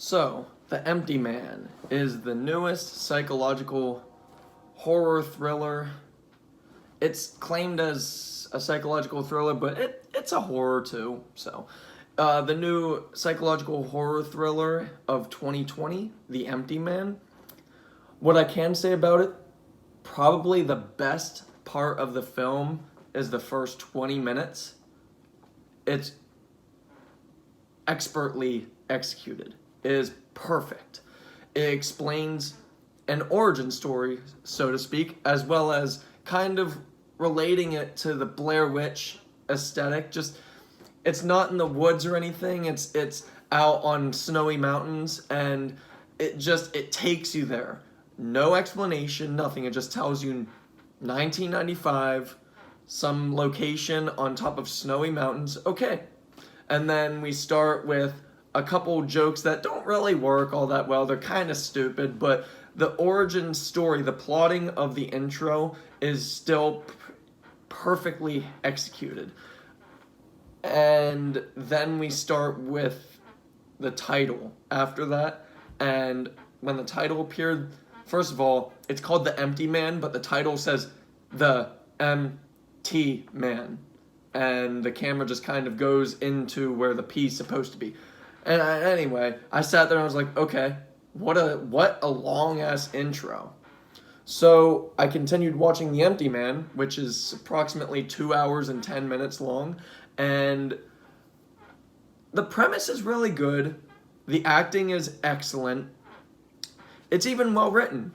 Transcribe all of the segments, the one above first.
So, The Empty Man is the newest psychological horror thriller. It's claimed as a psychological thriller, but it's a horror too. The new psychological horror thriller of 2020, The Empty Man. What I can say about it, probably the best part of the film is the first 20 minutes. It's expertly executed. It is perfect. It explains an origin story, so to speak, as well as kind of relating it to the Blair Witch aesthetic. Just it's not in the woods or anything. It's out on snowy mountains, and it takes you there. No explanation, nothing. It just tells you 1995, some location on top of snowy mountains. Okay. And then we start with a couple jokes that don't really work all that well. They're kind of stupid, but the origin story, the plotting of the intro is still perfectly executed. And then we start with the title after that. And when the title appeared, first of all, it's called The Empty Man, but the title says The Empty Man. And the camera just kind of goes into where the P's supposed to be. And anyway, I sat there and I was like, okay, what a long ass intro. So I continued watching The Empty Man, which is approximately 2 hours and 10 minutes long, and the premise is really good. The acting is excellent. It's even well written.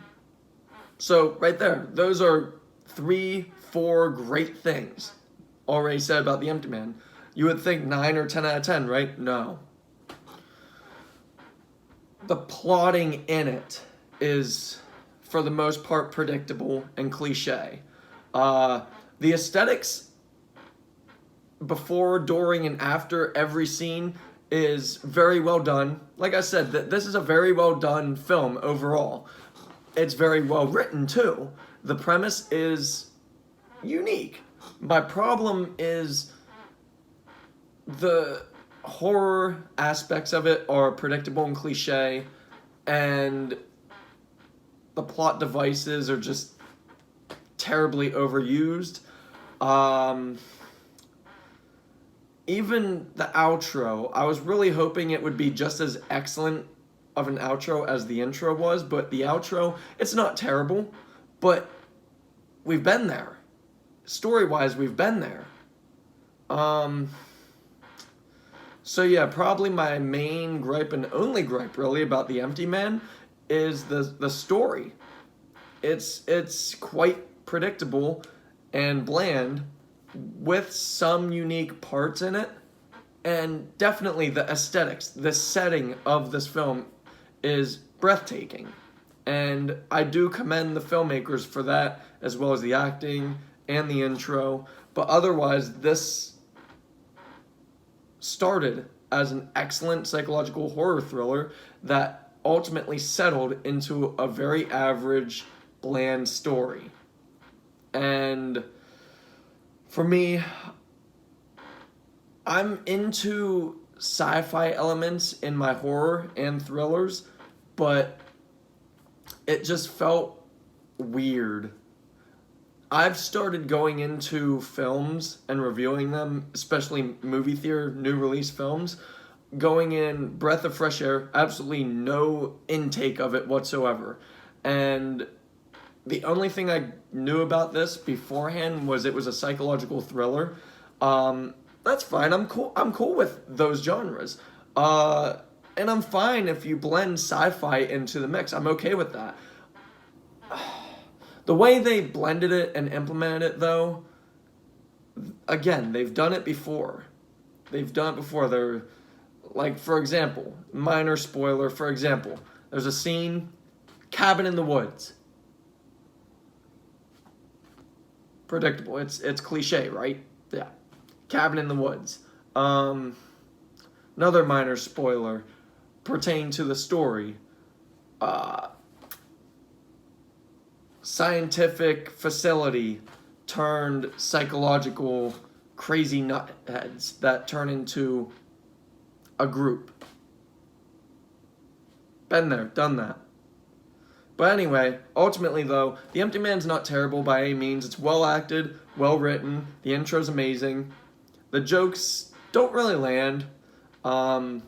So right there, those are 3-4 great things already said about The Empty Man. You would think 9 or 10 out of 10, right? No. The plotting in it is, for the most part, predictable and cliche. The aesthetics before, during, and after every scene is very well done. Like I said, this is a very well done film overall. It's very well written too. The premise is unique. My problem is the horror aspects of it are predictable and cliche, and the plot devices are just terribly overused. Even the outro, I was really hoping it would be just as excellent of an outro as the intro was, but the outro, it's not terrible, but we've been there. Story-wise, we've been there. So yeah, probably my main gripe and only gripe really about The Empty Man is the story. It's quite predictable and bland with some unique parts in it, and definitely the aesthetics, the setting of this film is breathtaking. And I do commend the filmmakers for that, as well as the acting and the intro. But otherwise, this started as an excellent psychological horror thriller that ultimately settled into a very average, bland story. And for me, I'm into sci-fi elements in my horror and thrillers, but it just felt weird. I've started going into films and reviewing them, especially movie theater new release films, going in breath of fresh air, absolutely no intake of it whatsoever. And the only thing I knew about this beforehand was it was a psychological thriller. That's fine. I'm cool with those genres. And I'm fine if you blend sci-fi into the mix. I'm okay with that. The way they blended it and implemented it, though, again, they've done it before. They're, like, for example, minor spoiler, for example, there's a scene, cabin in the woods. Predictable. It's cliche, right? Yeah. Cabin in the woods. Another minor spoiler pertaining to the story. Scientific facility turned psychological crazy nutheads that turn into a group. Been there, done that. But anyway, ultimately though, The Empty Man's not terrible by any means. It's well acted, well written, the intro's amazing. The jokes don't really land, and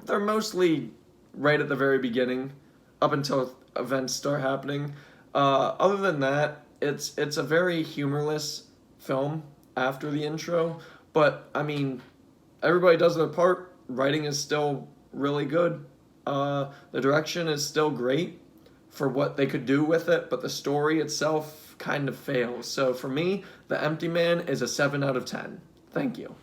they're mostly right at the very beginning, up until events start happening. Other than that, it's a very humorless film after the intro, but I mean, everybody does their part. Writing is still really good. The direction is still great for what they could do with it, but the story itself kind of fails. So for me, The Empty Man is a 7 out of 10. Thank you.